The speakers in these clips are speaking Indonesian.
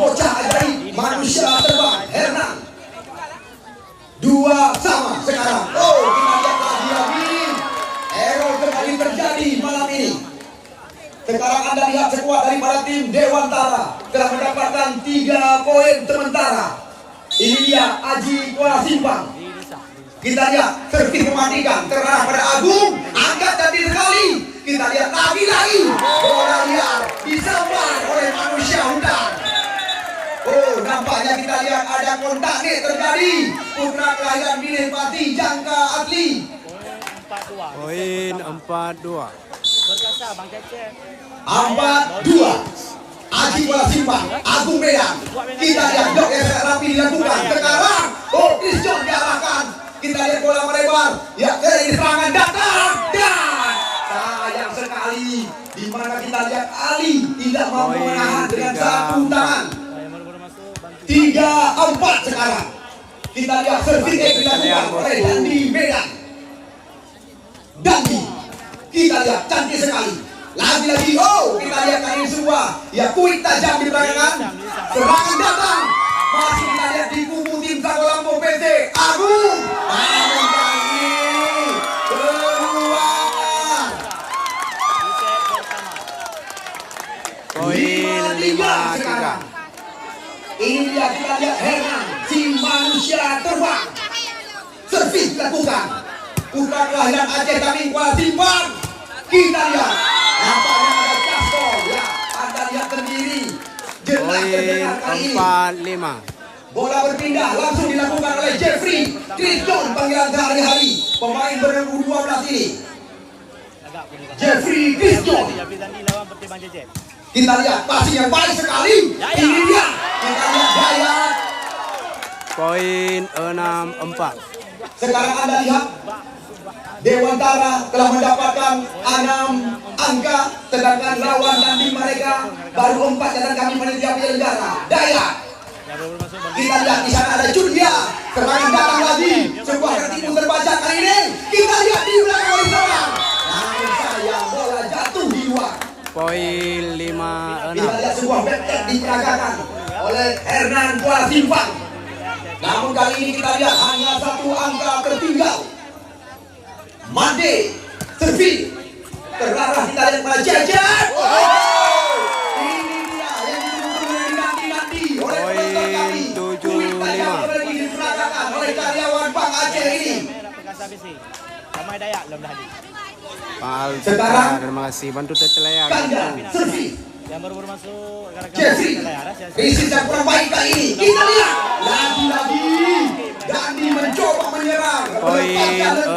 bocah ajaib, manusia terbang, Hernan. 2 sama sekarang. Oh, kita lihat lagi. Error kembali terjadi malam ini. Sekarang Anda lihat sekuat daripada tim Dewantara telah mendapatkan 3 poin sementara. Ini dia Aji Kuala Simpang. Kita lihat servis mematikan terarah pada Agung, angkat dan sekali. Kita lihat lagi bola liar disambar oleh manusia hutan. Oh, nampaknya kita lihat ada kontak nih terjadi. Putra kelahiran Milih Pati Jangka Atli. Poin 4-2. Berkasa Bang Cecep. 4-2. Aji Kuala Simpang, Agung Medan. Kita lihat blok yang rapi dilakukan. Sekarang, oh, Christian diarahkan. Kita lihat bola melebar. Ya, ini serangan datang. Dan sayang sekali di mana kita lihat Ali tidak mampu menahan dengan satu tangan. 3-4 sekarang. Kita lihat servis yang dilakukan oleh Dandi Medan. Dandi, kita lihat cantik sekali. Lagi-lagi, oh, kita lihat kali ini semua. Ya, kuit tajam di belakang. Serangan datang. Masih kita lihat di kubu tim Sago Lampung PT Agung. Namun kali ini keluar. Poin 5-3. Ini dia kita lihat Hernan, si manusia terbang. Servis dilakukan. Putra kelahiran Aceh Kaming Kuala Simpang. Kita lihat. Nampaknya ada Castro. Ya, Anda lihat sendiri. Jelas terdengar kali ini. 4-5. Bola berpindah langsung dilakukan oleh Jeffrey Christian panggilan sehari-hari pemain berumur 12 ini. Jeffrey Christian. Kita lihat passing yang baik sekali. Ini dia. Kita lihat Dayat. Poin 6-4. Sekarang Anda lihat Dewantara telah mendapatkan 6 angka, sedangkan lawan dan tim mereka baru 4. Dan kami panitia penyelenggara Dayat. Kita lihat di sana ada Julia. Serangan datang lagi. Sebuah tertipu terbaca kali ini. Kita lihat di belakang oleh serang. Namun sayang bola jatuh di luar. Poin 5-6. Kita lihat sebuah back diperagakan oleh Hernan Kuala Simpang. Namun kali ini kita lihat hanya 1 angka tertinggal. Made servis terarah kita lihat pada Jejet. Ini dia yang ditunggu dinanti oleh penonton kami. 7-5. Diperagakan oleh karyawan Bank Aceh ini. Ramai Dayak belum dah hadir. Pak Alvin, Sekarang, terima kasih bantu tetelayan. Ganda servis Yang baru masuk Jeffrey. Risis yang kurang baik kali ini. Kita lihat lagi-lagi Dandi mencoba menyerang. Poin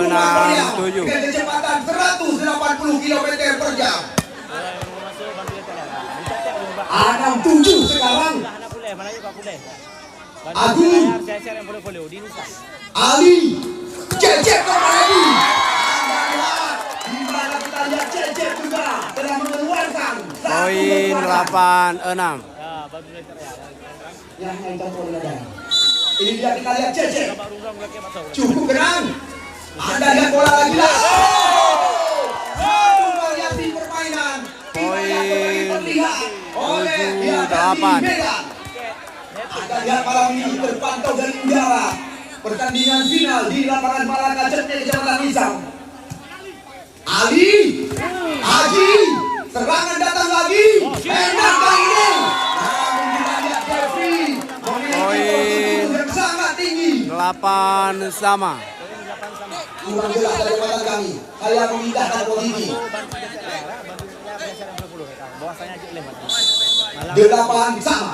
6-7. Dengan kecepatan 180 km per jam. 6-7 sekarang. Agung. Ali. Cecep kembali. Anda lihat. Di mana kita lihat Cecep juga telah mengeluarkan Poin 8-6. yang ini dia kita lihat Cecep. Cukup kenang. Anda lihat bola lagi lah. Satu variasi permainan. Poin 7-8. Anda lihat malam ini terpantau dari udara. Pertandingan final di lapangan Malaka Cetne Kecamatan Nisam. Ali, Haji, serangan datang lagi. Enak kali ini. Namun kita lihat Jeffrey memiliki yang sangat tinggi. 8 sama. Kurang jelas dari mata kami. Saya memindahkan posisi. 8 sama.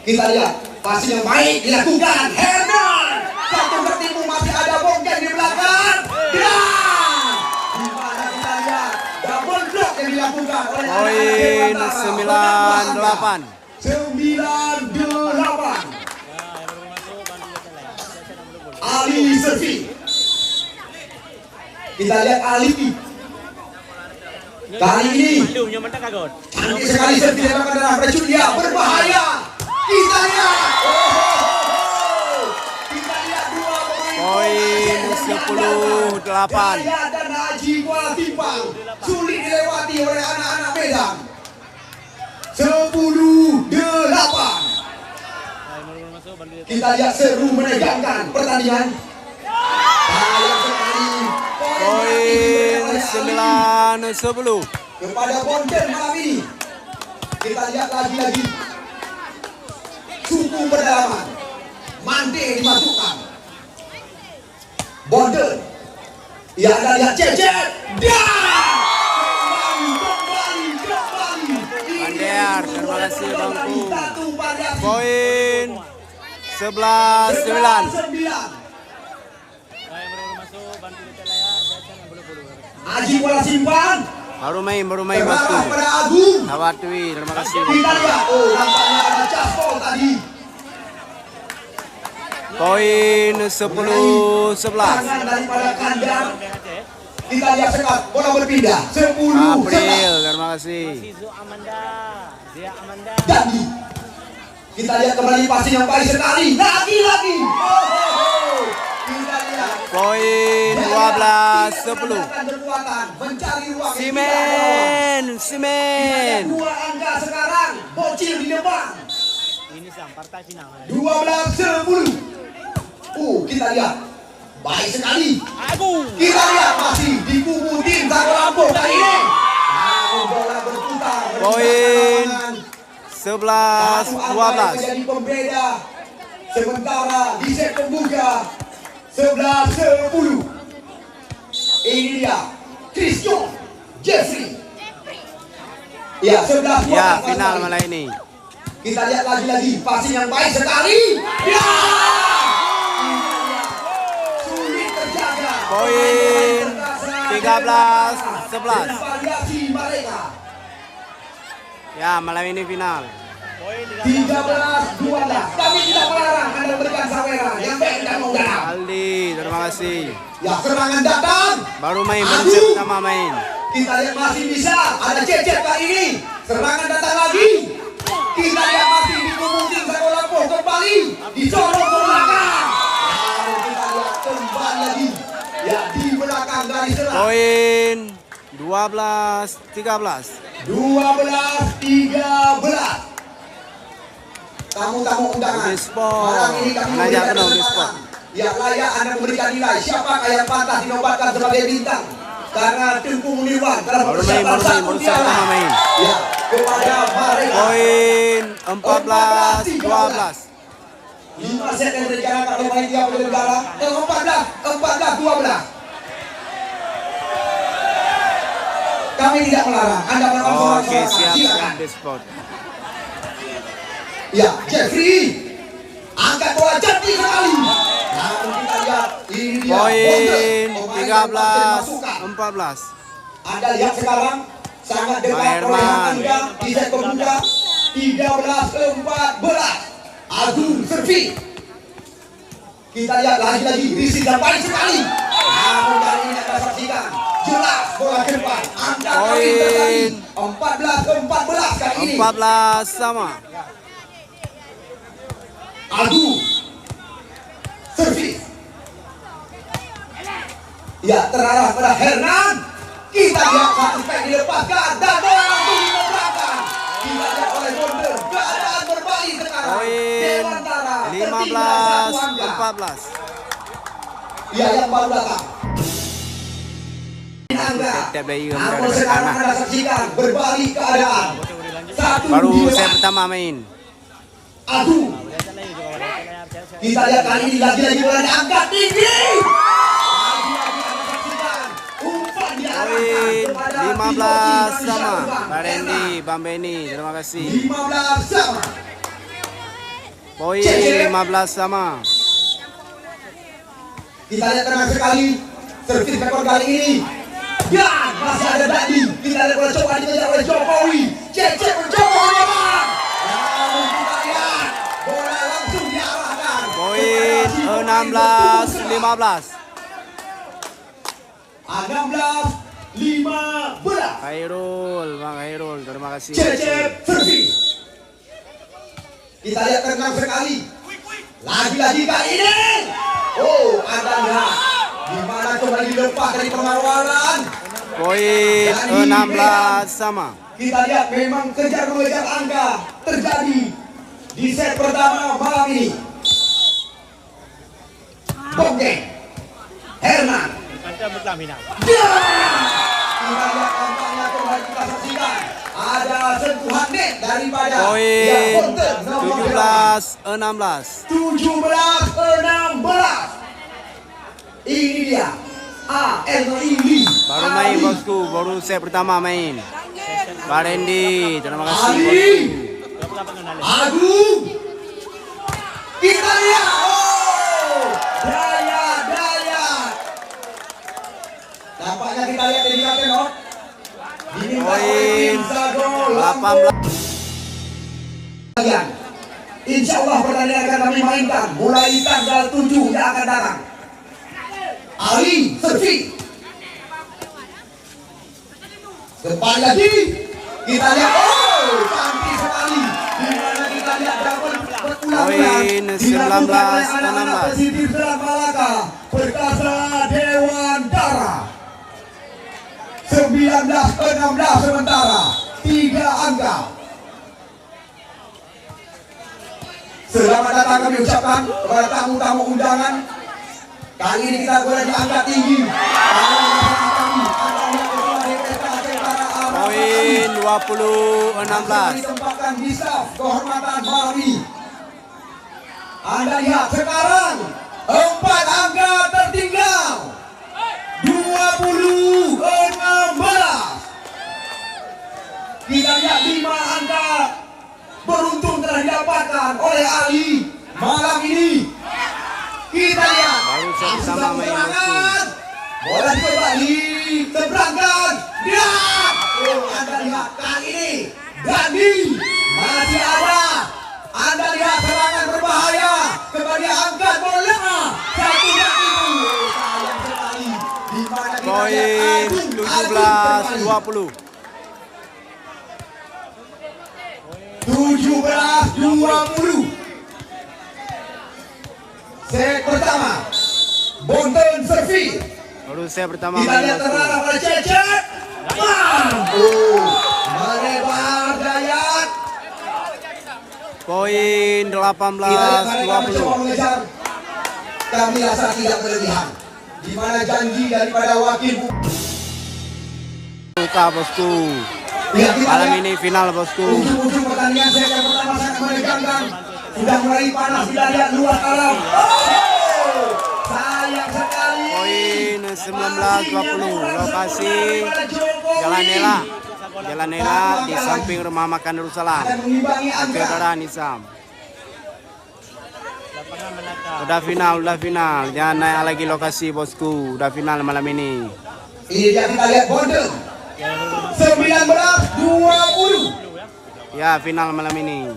Kita lihat pasti yang baik dilakukan Hernan. Satu bertipu masih ada Bongken di belakang. Dan di mana kita lihat double block yang dilakukan oleh Poin 9-8. 9-8. Ali servis. Kita lihat Ali. Kali ini cantik sekali servis yang akan darah beracun dia berbahaya. Kita lihat. Kita lihat 2 Poin 10-8. Daya dan Haji Kuala Simpang sulit dilewati oleh anak-anak Medan. 10-8. Kita lihat seru menegangkan pertandingan. Sayang sekali. Poin 9-10. Kepada Bonten malam ini. Kita lihat lagi-lagi. Suku pedalaman. Mante dimasukkan. Bonten. Ya, Anda lihat Cecep. Kembali. Bandear, terima kasih Bangku. Satu variasi. Poin 11-9. 11-9. Yang baru masuk, bantu di layar. Saya yang bulu-bulu. Aji bola simpan. Baru main Terarah waktu. pada Agung. Tawatwi, terima kasih. Kita lihat. Oh, nampaknya ada caspol tadi. Poin 10-11. Tangan daripada kandang. Kita lihat sekat. Bola berpindah. 10-11. April, terima kasih. Sizu Amanda. Zia Amanda. Dandi. Kita lihat kembali passing yang baik sekali. Lagi-lagi. Oh. Kita lihat. Poin 12-10. Kekuatan mencari ruang. Simen. Dua angka sekarang. Bocil di depan. Ini sang partai final. 12-10. Kita lihat. Baik sekali. Agung. Kita lihat masih di kubu tim Satu Lampung kali ini. Namun bola berputar. Poin Satu angka 11-12. menjadi pembeda. Sementara di set pembuka 11-10. Ini dia Christian Jeffrey. Ya, 11 Ya, final malam ini. Kita lihat lagi-lagi passing yang baik sekali. Ya! Sulit terjaga. Poin 13-11. Variasi mereka. Ya, malam ini final. Poin 13-12. Kami tidak melarang Anda memberikan saweran yang baik dan mengundang. Aldi, terima kasih. Ya, serangan datang. Baru set pertama main. Kita lihat masih bisa. Ada Cecep kali ini. Serangan datang lagi. Kita lihat masih di kubu tim Satu Lampung kembali. Disorong ke belakang. Lalu kita lihat kembali lagi. Ya, di belakang dari serang. Poin 12-13. 12-13. Tamu-tamu undangan. Udisport. Malam ini kami Mana memberikan jangan Udisport. kesempatan. Ya, layak Anda memberikan nilai. Siapakah yang pantas dinobatkan sebagai bintang? Karena Tengku Muniwan dalam Baru persiapan satu baru piala. sama main. Ya, kepada mereka. Poin 14-12. 5 set yang direncanakan oleh panitia penyelenggara. 14-12. Kami tidak melarang. Anda melakukan Oke, siap silakan. Udisport. Ya, Jeffrey angkat bola cantik sekali. Namun kita lihat ini dia. Poin Bonten, pemain yang masukkan. 13-14. Anda lihat sekarang sangat dekat Maherman. perolehan Anda di set pembuka 13-14. Agung servis. Kita lihat lagi-lagi Rizky dan baik sekali. Namun kali ini Anda saksikan jelas bola ke depan. Angka kali terjadi 14-14 kali ini. 14 sama. Agung servis. Ya, terarah pada Hernan. Kita lihat satu spek dilepaskan dan bola langsung dikontrakkan. Kita lihat oleh Bonten. Keadaan berbalik sekarang. Poin Dewantara tertinggal satu angka. 15-14. Ya, yang baru datang. Angka. Tiap dari Namun sekarang Anda saksikan berbalik keadaan. Satu Baru di set depan. pertama main. Agung. Kita lihat kali ini lagi-lagi bola diangkat tinggi. Lagi-lagi Anda saksikan umpan diarahkan Poin kepada 15 Timothy sama. Manusia Pak Randy, Bang Benny, terima kasih. 15 sama. Poin 15 sama. Kita lihat tenang sekali servis rekor kali ini. Dan masih ada Dandi. Kita lihat bola coba dikejar oleh Jokowi. Cecep mencoba menyerang. Namun kita lihat bola langsung diarahkan. Poin 16-15. 16-15. Khairul, Bang Khairul, terima kasih. Cecep servis. Kita lihat tenang sekali. Lagi-lagi kali ini. Oh, Anda lihat di mana kembali dilepas dari pengawalan. Poin 16 sama. Kita lihat memang kejar mengejar angka terjadi di set pertama malam ini. Bonggeng. Hernan. Kanta Muslim final. Ya! Kita lihat tampaknya kembali kita saksikan. Ada sentuhan net daripada Poin Bonten, nomor 17-16. 17-16. Ini dia. ALI. Baru main bosku, baru set pertama main. Pak Randy, terima kasih Ali. bosku. Berapa kenal? Agung. Kita lihat. Oh, Daya. Nampaknya kita lihat dari kapten, oh. Diminta oleh Poin tim Zago 18. Lampung. Insya Allah pertandingan akan kami mainkan mulai tanggal 7 yang akan datang. Ali servis. Kembali lagi. Kita lihat. Oh, cantik sekali. Di mana kita lihat dapat Poin 19-16. Positif Selat Malaka. Perkasa Dewantara. 19-16 sementara. 3 angka. Selamat datang kami ucapkan kepada tamu-tamu undangan. Kali ini kita boleh diangkat tinggi. Poin 20-16. Ditempatkan di saf kehormatan malam ini. Anda lihat sekarang 4 angka tertinggal. 20-16. Kita lihat 5 angka beruntung telah didapatkan oleh Ali malam ini. Kita lihat Baru set pertama main bosku. bola kembali terberangkat. Dia. Oh, Anda lihat kali ini Gandhi masih ada. Anda lihat serangan berbahaya. Kembali angkat bola. Satu dan itu. Sayang sekali. Di mana kita Poin lihat Agung 17-20. 17-20. Set pertama. Bonten servis. Baru set pertama Kita main lihat bosku. terarah pada Cecep. Mampu melebar Dayat. Poin Kita lihat mereka mencoba 18-20. mengejar. Kami rasa tidak berlebihan. Di mana janji daripada wakil Buka bosku. Lihat kita Malam lihat. ini final bosku. Ujung-ujung pertandingan set yang pertama sangat menegangkan. Sudah mulai panas. Kita lihat luar alam. Oh, sayang sekali. Poin 19-20. Lokasi Jalan Nela di samping rumah makan Darussalam. Akan mengimbangi Oke, angka. saudara Nisam. Lapangan Melaka. Udah final. Jangan naik lagi lokasi bosku. Udah final malam ini. Ini dia kita lihat Bonten. 19-20. Ya, final malam ini.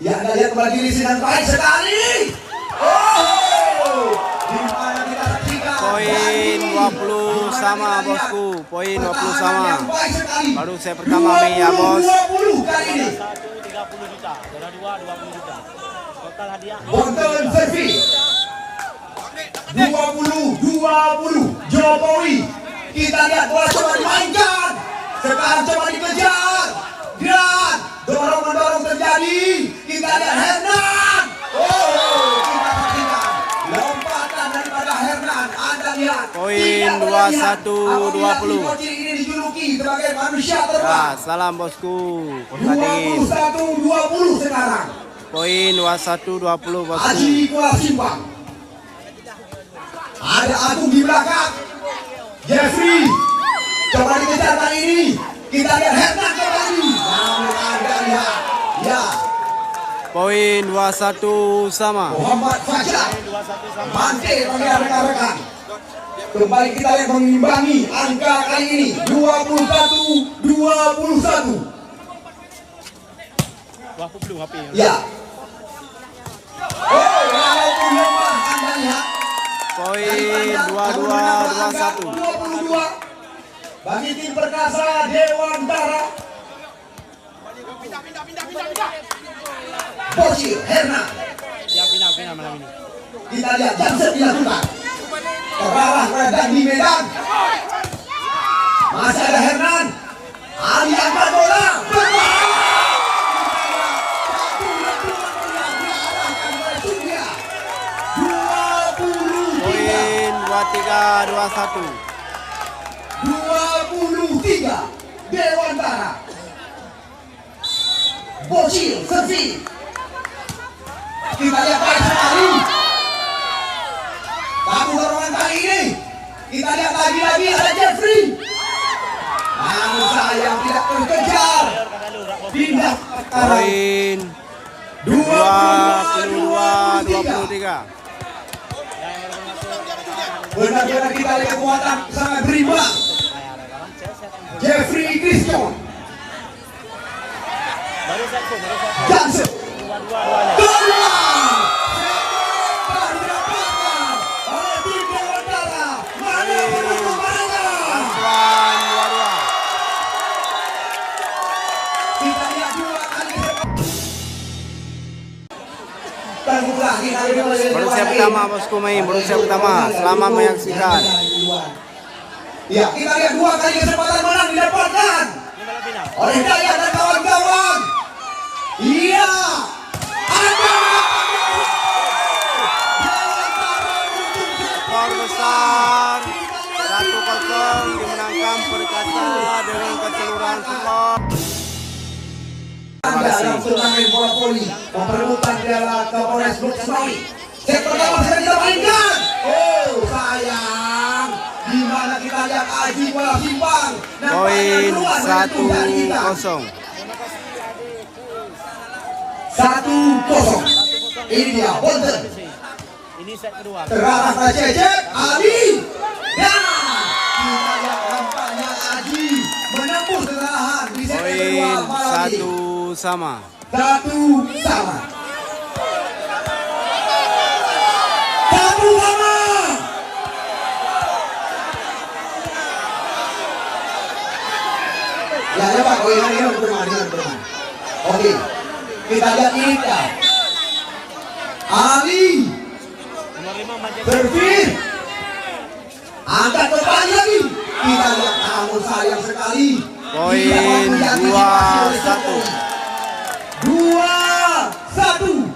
Ya, Anda lihat kembali diri dengan baik sekali. Oh, di mana kita saksikan Poin 20 sama bosku. Poin 20 sama. yang baik sekali. Baru set pertama main ya, bos. 20 kali ini. 1 30 juta. Juara 2 20 juta. Total hadiah. Bonten servis. 20-20 Jokowi. Kita lihat bola coba dimainkan. Sekarang coba dikejar. Dan dorong-mendorong terjadi. Kita lihat Hernan. Oh, kita saksikan lompatan daripada Hernan. Anda lihat. Poin Tidak berlebihan. 21-20. Apabila Bocil ini dijuluki sebagai manusia Ya, terbang. salam bosku. Konstantin. 21-20 sekarang. Poin 21-20 bosku. Haji Kuala Simpang. Ada Agung di belakang. Jeffrey. Coba dikejar kali ini. Kita lihat Hernan kembali. Namun Anda lihat. Ya, Poin 21 sama. Muhammad Fajar. 21 sama. Mante panggil rekan-rekan. Kembali kita lihat mengimbangi angka kali ini. 21-21. 20 HP. Ya. Oh, walaupun lemah Anda lihat. Poin 22-21. 22 bagi tim Perkasa Dewantara. Bocil Hernan. Ya final malam ini. Kita lihat Jansen dilakukan. Terarah pada di Medan. Masih ada Hernan. Ali angkat bola. Berbahaya. Satu letupan yang diarahkan oleh Surya. 20. 21. 23 Dewantara. Bocil servis. Kita lihat baik sekali. Tamu dorongan kali ini. Kita lihat lagi-lagi ada Jeffrey. Namun sayang tidak terkejar. Pindah perkara. Poin 22-23. Benar-benar kita lihat kekuatan sangat berimbang. Jeffrey Christian Baru satu. Johnson Dua-dua. keluar. Baru didapatkan oleh tim Dewantara. Mana penutup mereka? Antoine 22. Kita lihat dua kali. Tangguh lagi kali ini. Baru siap pertama bosku main, baru siap pertama. Selamat menyaksikan. Ya, kita lihat dua kali kesempatan menang didapatkan Ini balap final. oleh Dayat dan kawan-kawan. Iya, ada Skor besar 1-0 dimenangkan Perkasa dengan keseluruhan skor. Anda yang turnamen bola voli memperebutkan piala Kapolres Blok Semai. Set pertama sudah kita mainkan. Oh sayang, di mana kita lihat Aji bola simpang. Poin 1-0. 1-0. Ini dia Bonten. Ini set kedua. Terarah pada Cecep Ali. Ya, kita lihat nampaknya Aji menembus kekalahan di set Poin kedua malam ini. 1 sama. 1 sama. 1 sama. Ya Pak, ini bermain. Oke, kita lihat ini ya. Ali Nomor 5 Majid. servis, angkat kembali lagi. Kita lihat namun sayang sekali. Poin 2-1. 2-1.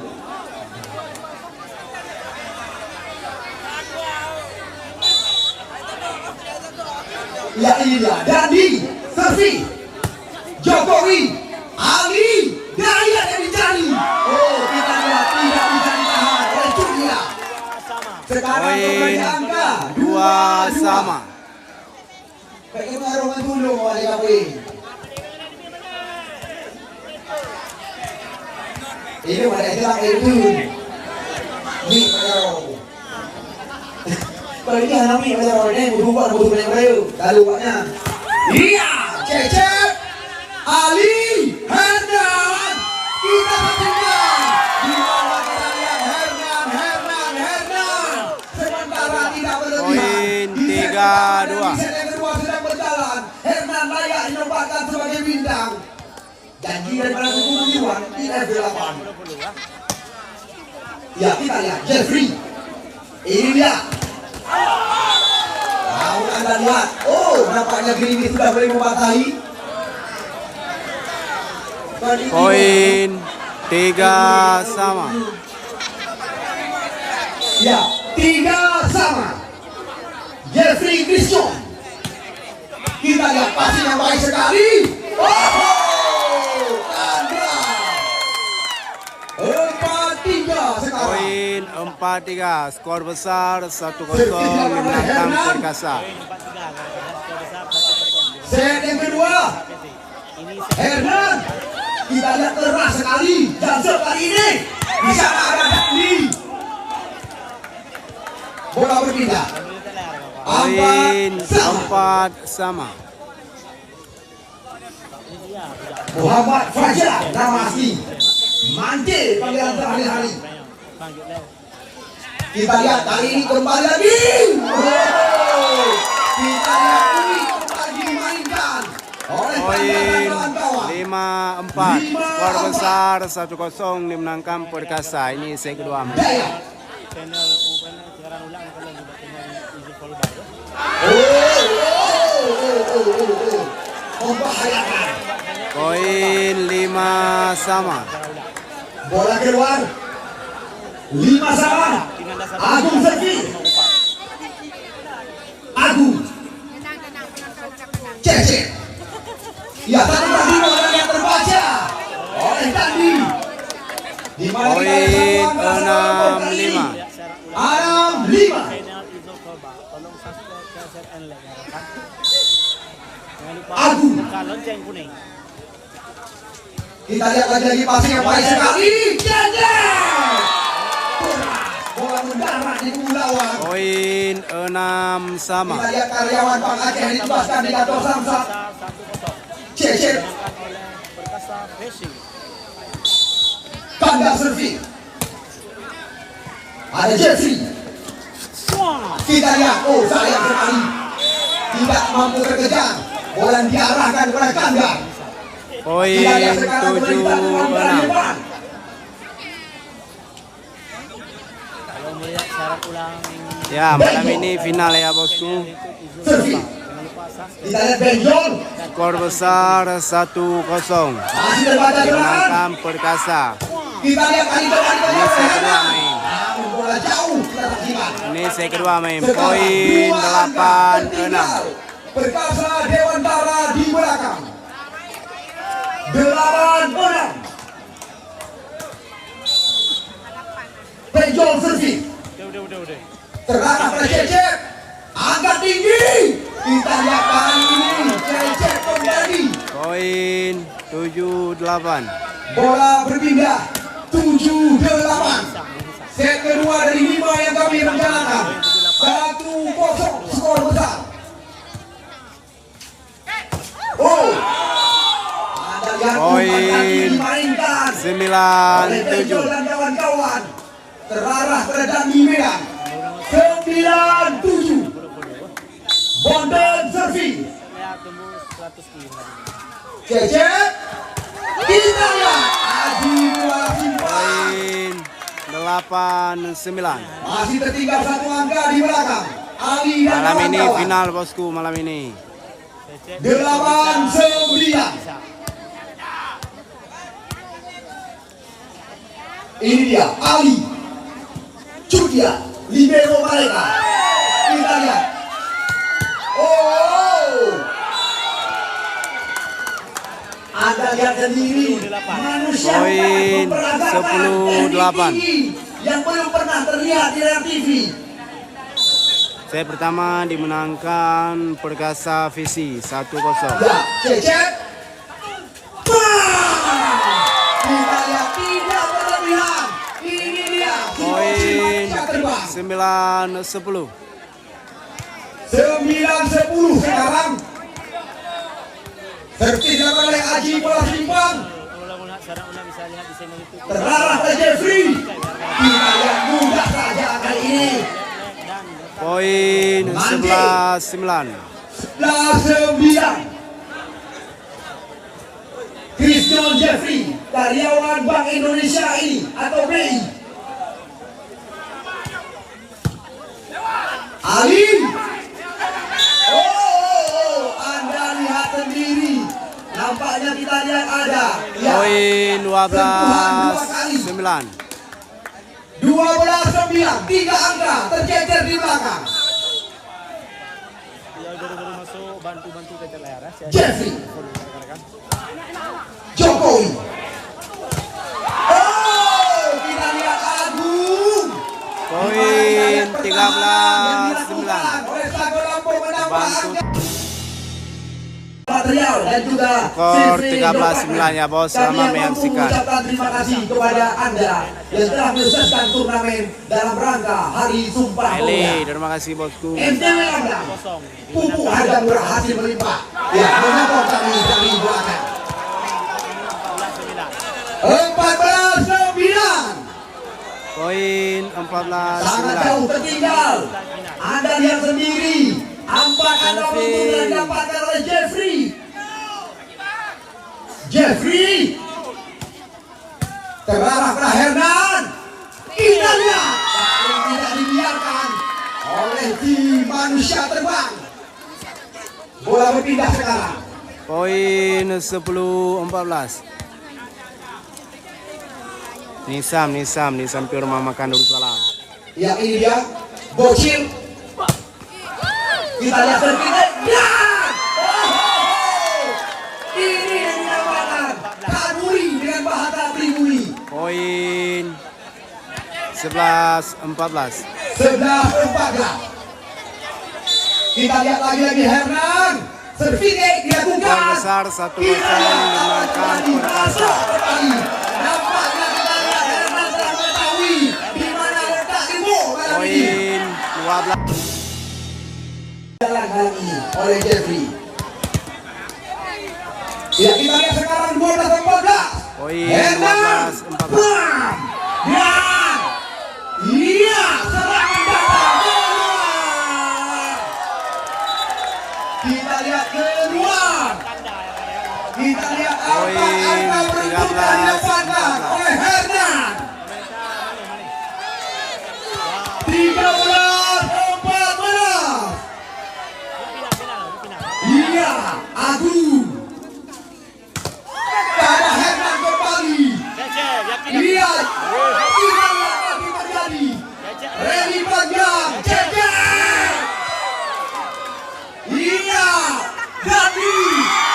Ya iya, Dandi, servis, Jokowi, Ali, Dayat yang dicari. Oh, kita lihat tidak bisa ditahan oleh Julia. Sama. Sekarang Poin kembali angka 2 sama. Bagaimana Roman dulu oleh Kapin? Ini ada jelas itu. Ni kalau kalau ini anak ni kalau ini butuh banyak bayu. Lalu buatnya. Iya, Cecep, Ali, Hernan. Kita saksikan. Di mana kita lihat Hernan. Sementara tidak berlebihan. Poin 3-2. Di set yang kedua sedang berjalan. Hernan layak dinobatkan sebagai bintang. Janji daripada Tuan Iwan di F8. Ya, kita lihat Jeffrey. Ini dia. Tahu Anda lihat. Oh, nampaknya Greenwich sudah boleh mematahi. Poin 3 sama. Ya, 3 sama. Jeffrey Christian. Kita lihat passing yang baik sekali. Oh, Anda. 4-3 sekarang. Poin 4-3. Skor besar 1-0 dimenangkan Perkasa. Poin 4-3. Skor besar 1-0. Set yang kedua. Ini set Hernan. Kita lihat keras sekali. Dan sekali ini bisa ada Dandi. Bola berpindah. Poin 4 4 sama. Muhammad Fajar nama asli. Mante panggilan terakhir hari. Kita lihat kali ini kembali lagi. Oh, kita lihat ini kembali dimainkan oleh Poin kawan-kawan. 5-4. Skor besar 1-0 dimenangkan Perkasa. Ini set kedua. Daya. channel siaran ulang kalau buat channel izin follow baru. Membahayakan. Poin 5 sama. Bola keluar. 5 sama. Agung servis. Cece. Ya, satu tadi bola yang terbaca oleh Dandi. Di mana kita Poin 6-5. 6-5. Penalti untuk Kolba. Tolong subscribe, share, and like ya rekan. Jangan lupa Aduh. tekan lonceng kuning. Kita lihat lagi passing yang baik sekali. Cece. Bola mendarat di kubu lawan. Poin 6 sama. Kita lihat karyawan Bang Aceh ditebaskan di kantor Samsat. 1-0. Cece. Dimenangkan oleh Perkasa Racing. Kandang servis. Ada Jeffrey. Wah. Kita lihat, oh sayang sekali. Tidak mampu terkejar. Bola diarahkan kepada kandang. Poin Kita lihat sekarang pemerintah tuan 7-6. depan. Kalau melihat secara ulang Ya, malam ini final ya bosku. Servis. jangan lupa subscribe. Kita lihat Benjol. Skor besar 1-0. Masih terbaca serangan. Dimenangkan Perkasa. Kita lihat kali depan Ini set kedua main. namun bola jauh kita saksikan. Ini set kedua main. Sekarang Poin 2 angka tertinggal. 8-6. Perkasa Dewantara di belakang. 8-6. Benjol servis. Udah. Terarah pada Cecep. Angkat tinggi. Kita lihat kali ini Cecep kembali. Poin 7-8. Bola berpindah 7-8. Set kedua dari 5 yang kami rencanakan. 1-0 skor besar. Oh. Ada yang umpan kaki Poin dimainkan oleh Benjol 9-7. dan kawan-kawan. Terarah pada Dandi Medan. 9-7. Bondan servis. Ya tembus 100 kilo. Cecep. Kita lihat Aji bola simpan. Poin 8-9. Masih tertinggal 1 angka di belakang. Ali dan Malam ini kawan-kawan. final bosku, malam ini. 8-9. Ini dia Ali. Cutia libero mereka. Kita lihat. Oh. Anda lihat sendiri manusia Poin memperagakan 10-8. teknik tinggi yang belum pernah terlihat di layar TV. Set pertama dimenangkan Perkasa Visi 1-0. Ya, Cecep. Kita lihat tidak berlebihan. Ini dia. Poin Terbang. 9-10. 9-10 sekarang. Tertinggal oleh Aji bola simpang. Kalau melihat secara ulang bisa lihat di channel itu. Terarah oleh Jeffrey. Kita lihat mudah saja kali ini. Poin 11-9. 11-9. Christian Jeffrey, karyawan Bank Indonesia ini atau BI. Ali. Oh, Anda lihat sendiri. Nampaknya kita lihat ada. Ya, Poin 12-9. 12-9, 3 angka tercecer di belakang. Ya baru-baru masuk bantu-bantu kejar layar ya. Jeffrey. Rekan-rekan. Jokowi. Oh, kita lihat Agung. Poin 13-9. Bantu Material dan juga skor CV 13-9 ya bos. Selamat Kami mampu menyaksikan. mengucapkan terima kasih kepada Anda yang telah menyukseskan turnamen dalam rangka Hari Sumpah Pemuda. Eli, terima kasih bosku. MTW Lamdang, Kosong. pupuk harga murah hasil melimpah. Ya, mengapa kami dari belakang? 14-9. Poin Sangat 14-9. jauh tertinggal. Anda lihat sendiri. 4 angka untung yang didapatkan oleh Jeffrey. Jeffrey. Terarah pada Hernan. Kita lihat. Paling tidak dibiarkan oleh tim manusia terbang. Bola berpindah sekarang. Poin 10-14. Nisam ke rumah makan Darussalam. Ya, ini dia. Bocil. Kita lihat servisnya. Ya! Poin 11-14. 11-14. Kita lihat lagi Hernan. Servis Skor dilakukan. besar 1-0 dimenangkan Perkasa. Nampaknya kita lihat Hernan telah mengetahui di mana letak Timo malam ini. Poin 12. Jalan kali ini oleh Jeffrey. Ya, kita lihat sekarang 12-14. Poin Hernan. 15-14. Bam. Dan iya, serangan datang keluar. Kita lihat keluar. Kita lihat apa Poin angka beruntung yang 13-14. didapatkan oleh Hernan. 13-14. Iya, Agung. Pada Hernan kembali. Iya, kita lihat lagi terjadi. Rally panjang, cecer. Iya, Dandi.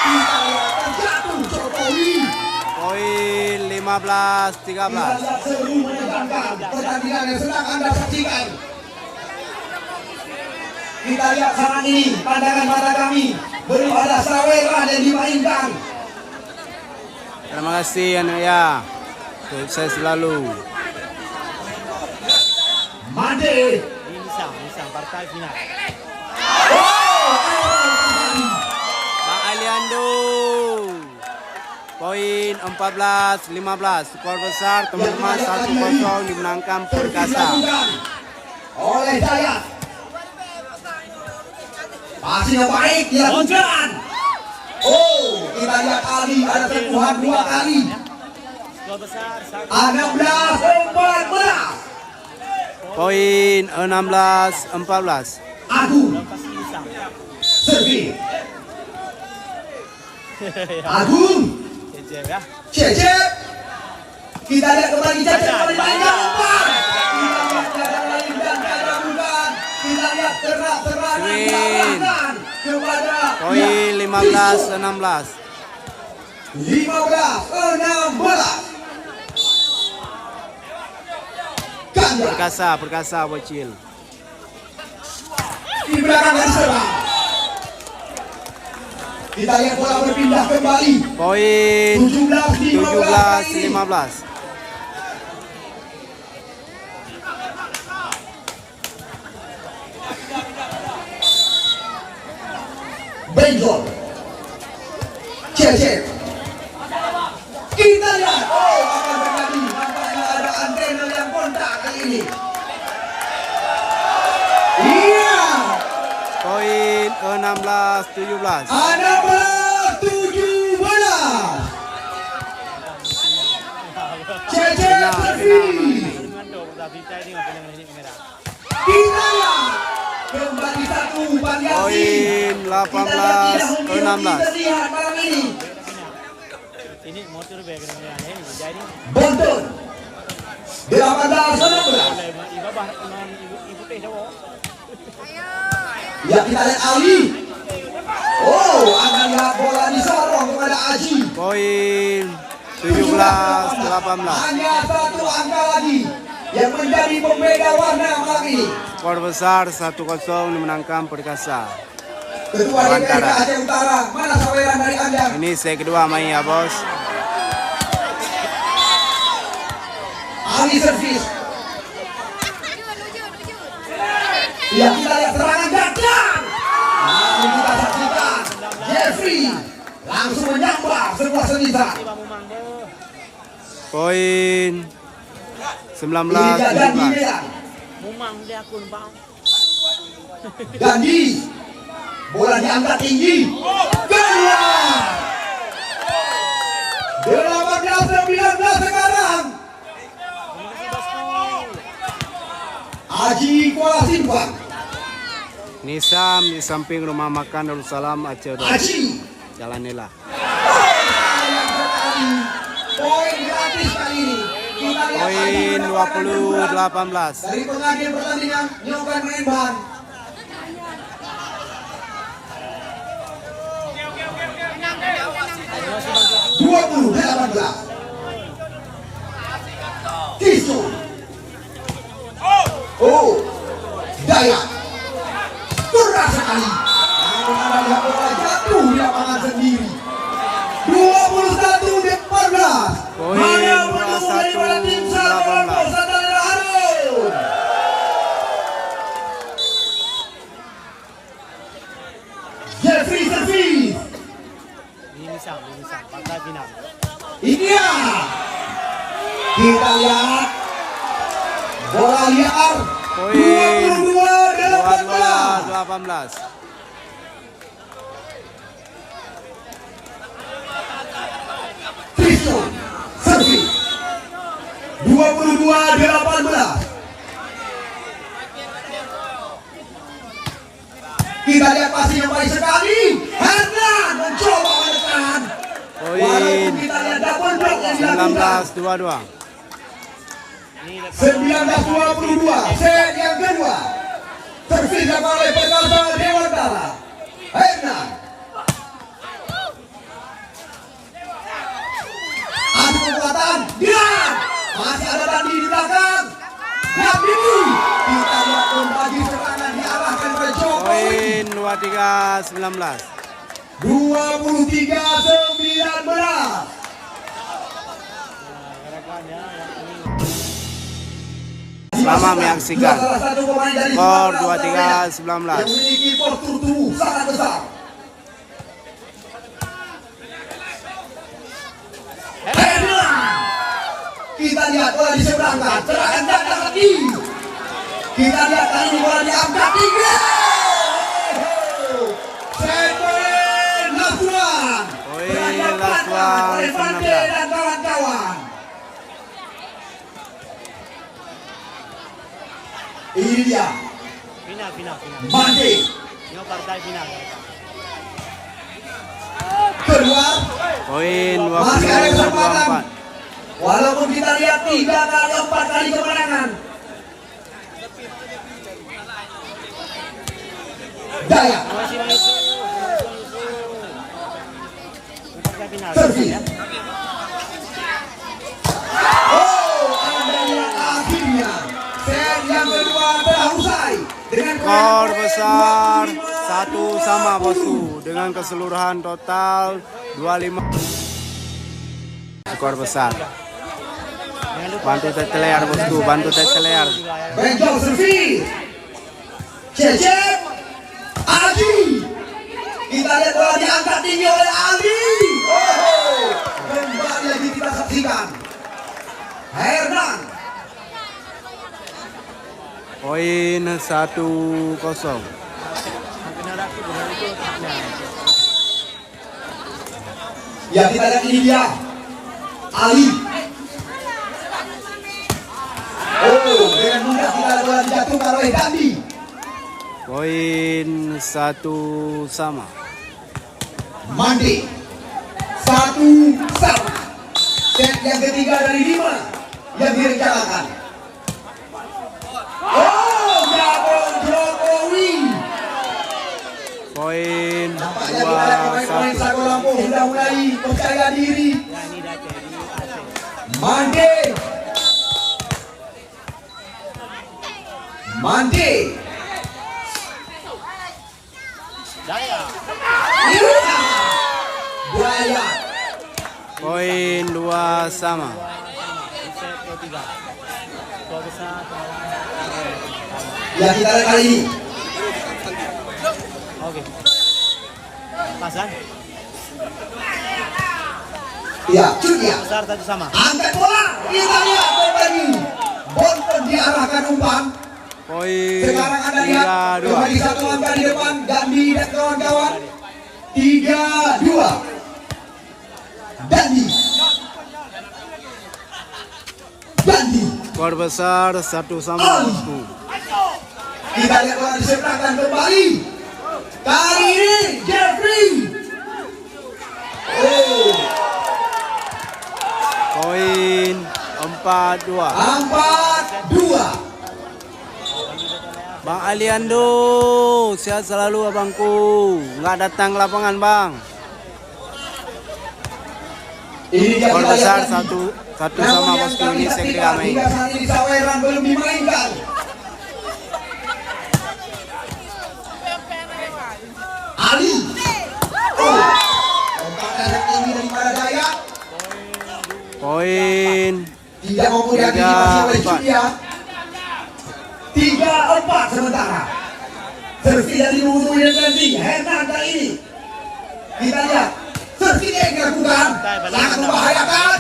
Kita lihat terjatuh Jokowi. Poin 15-13. Kita lihat seru menegangkan pertandingan yang sedang Anda saksikan. Kita lihat saat ini pandangan mata kami belum ada saweran yang dimainkan. Terima kasih ya. Sukses selalu. Made. Nisang partai final. Oh, kembali. Bang Aliando. Poin 14-15. Skor besar teman-teman 1-0 dimenangkan Perkasa. Oleh Dayat. Pasnya baik dilakukan. Oh, kita lihat Ali ada sentuhan 2 kali. Skor besar 16-14. Poin 16-14. Agung. pasti Nisang. Servis. Agung. Cecep ya. Cecep. Kita lihat kembali Cecep kembali banyak umpan. Kita lihat jalan lain dan ada bukan. Kita lihat serangan diarahkan kepada Poin 15-16. 15-16. Ganda Perkasa bocil. di belakang garis serang. Kita lihat bola berpindah kembali. Poin 17-15. 17-15. Benjol. Cecep. Kita lihat. Oh, akan terjadi. Nampaknya ada antena yang kontak kali ini. Iya. Poin 16-17. 16-17. Cecep Final, servis. Mengandung tapi ini ngapain ini merah. Kita lihat. Kembali satu Pandiasi. Poin 18-16. Kita lihat malam ini. Ini motor baik dengan ini jadi Bonton. 18-16. ibu bah ibu teh jauh. Ya, kita lihat Ali. Oh, Anda lihat bola disorong kepada Aji. Poin 17-18. Hanya satu angka lagi yang menjadi pembeda warna malam ini. Skor besar 1-0 dimenangkan Perkasa. Ketua DPRD Aceh Utara, mana saweran dari Anda? Ini set kedua main ya bos. Ali servis. Ya, kita lihat serangan datang. Lalu kita saksikan Jeffrey langsung menyambar sebuah senjata. Poin Ini Gandhi 19-17. Medan. Mumang dia akun bang. Gandhi. Bola diangkat tinggi. Keluar. 18-19 sekarang. Aji Kuala Simpang. Nisam di samping rumah makan Darussalam Aceh Utara. Aji. Jalan Nela. Sayang sekali. Poin gratis kali ini. Kita lihat Aji Poin mendapatkan teguran 20-18. dari pengadil pertandingan Nyokan Menban. Oh, Daya keras sekali. Namun Anda lihat bola jatuh di lapangan sendiri. 21-14. Poin Hanya menunggu daripada tim Sar 21-18. Kelompok Santanera Harun. Jeffrey servis. Linisang, pakai final. Ini dia. Kita lihat bola liar. Poin 22-18. 22-18. Trisno servis 22-18. Kita lihat pasti yang baik sekali. Hernan mencoba menekan. Poin Walaupun kita lihat double block yang dilakukan. 19-22. 19-22. Set yang kedua. Tersisa oleh Perkasa Dewantara. Hernan. Adu kekuatan. Dia masih ada Dandi di belakang. Dandi. Kita lihat membagi serangan diarahkan ke Jokowi. Poin 23-19. 23-19. Selamat menyaksikan Salah satu pemain dari skor Sumatera 23-19. yang memiliki postur tubuh sangat besar. Kita lihat bola diseberangkan, serangan datang lagi. Kita lihat kali ini bola diangkat tinggi. Seven Lasuan. Poin Lasuan oleh Fante 19. dan kawan-kawan. Ini dia, Final. Mande. Ini partai final. Keluar. Poin Masih ada kesempatan. 20-24. Walaupun kita lihat 3 kali 4 kali kemenangan. Daya Masih itu. Partai final. servis. Oh, Anda lihat akhirnya set yang kedua telah usai dengan Skor besar 1-1 bosku dengan keseluruhan total 25. Skor besar. Bantu tetelear bosku, bantu tetelear. Benjol servis. Cecep Aldi. Kita lihat bola diangkat tinggi oleh Aldi. Oh, kembali lagi kita saksikan Hernan. Poin 1-0. Ya, kita lihat ini dia Ali. Oh, dengan mudah kita lihat bola dijatuhkan oleh Dandi. Poin 1-1. Mandi 1-1. Set yang ketiga dari 5 yang direncanakan. Oh, Jabon Jokowi. Poin Nampaknya kita lihat pemain-pemain Sago Lampung sudah mulai percaya diri. Mandi. Daya. Daya. Poin 2-2. Set ketiga. Skor besar. Ya, kita lihat kali ini. Oke. Pasan. Ya, Cunia. Besar 1-1. Angkat bola. Kita lihat kembali. Bonton diarahkan umpan. Poin Sekarang Anda lihat 3-2. kembali satu angka di depan Dandi dan kawan-kawan. 3-2. Dandi. Skor besar 1-1 bosku. Kita lihat bola diseberangkan kembali. Kali ini Jeffrey. Oh, Poin 4-2. 4-2. Bang Aliando, sehat selalu abangku. Nggak datang ke lapangan bang. Ini dia Skor kita besar lihat tadi. 1-1 Namun sama yang bosku kami ini saksikan Sekri Amai. hingga saat ini Saweran belum dimainkan. Ali. Oh, lompatan yang tinggi daripada Dayak. Poin Tidak mampu diantisipasi oleh Julia. 3-4 sementara. Servis yang dibutuhkan dengan tinggi. Hernan kali ini. Kita lihat. Servis yang dilakukan. Sangat membahayakan.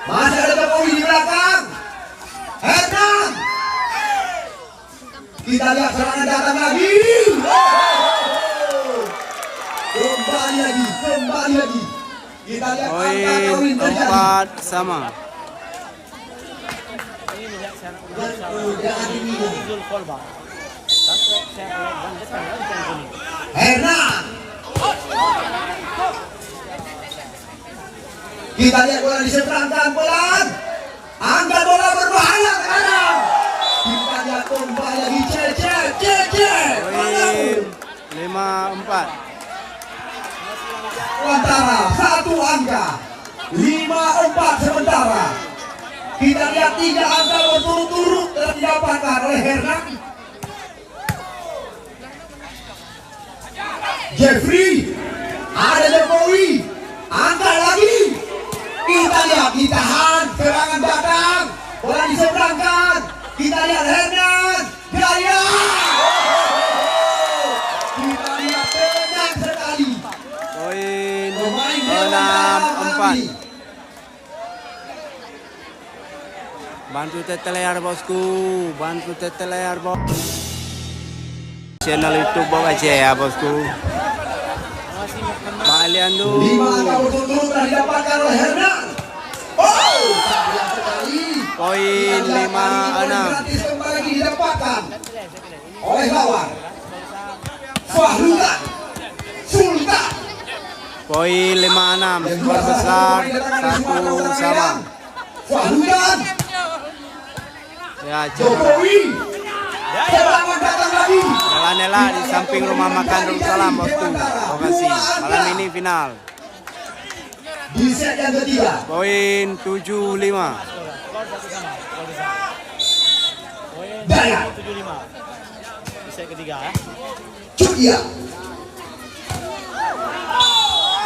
Masih ada Jokowi di belakang. Hernan. Kita lihat serangan datang lagi. Kembali lagi. Kita lihat angka poin kawin terjadi. 4 sama. Ini melihat saya nak berusaha Zul Kolba. Tapi saya ban depan bukan kuning. Hernan. Kita lihat bola diseberangkan pelan. Angkat bola berbahaya sekarang. Kita lihat kembali lagi Cece. Poin 5-4. Antara satu angka 5-4 sementara. Kita lihat 3 angka berturut-turut telah didapatkan oleh Hernan. Jeffrey, ada Jokowi, angkat lagi. Kita lihat ditahan, serangan datang, bola diseberangkan. Kita lihat Hernan, gaya. Kita lihat tenang sekali. Poin Pemain Dewan 6-4. Bantu tetelayar bosku, bantu tetelayar bos. Channel YouTube bos aja ya bosku. Kalian 5 dulu. angka berturut-turut telah didapatkan oleh Hernan. Oh, sayang sekali. Poin 5-6. Gratis kembali lagi didapatkan oleh lawan. Fahrulan Sultan. Poin 5-6. Skor besar 1 sama. Fahrulan Ya, coba. Jokowi. Serangan datang lagi. Nela di samping rumah makan Darussalam bosku. Lokasi malam ini final. Di set yang ketiga. Poin 7-5. Skor 1 sama. Skor besar. Poin Dayak. 75. Di set ketiga ya. Julia.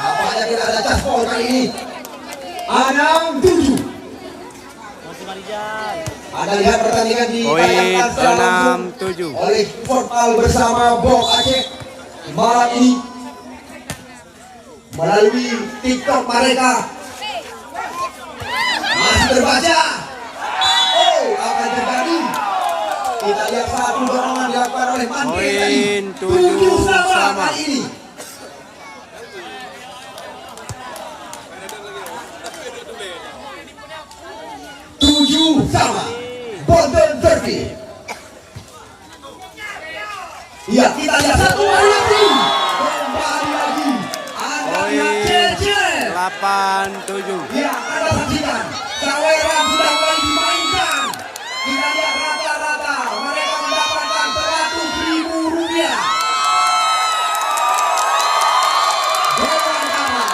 Apakah kita ada caspol kali ini? 6-7. Masih Marijal. Anda lihat pertandingan di Poin secara langsung 6-7. oleh Portal bersama Bok Aceh malam ini melalui TikTok mereka masih terbaca. Oh, apa yang terjadi? Kita lihat satu dorongan dilakukan oleh Mantri tadi. Poin 7 sama. kali ini. Tujuh sama. Golden Derby. Ya, kita lihat satu kali lagi. Kembali lagi. Anda lihat Cece. 8-7. Ya, Anda saksikan. Saweran sudah mulai dimainkan. Kita lihat rata-rata mereka mendapatkan 100.000 rupiah. Dewan Tara,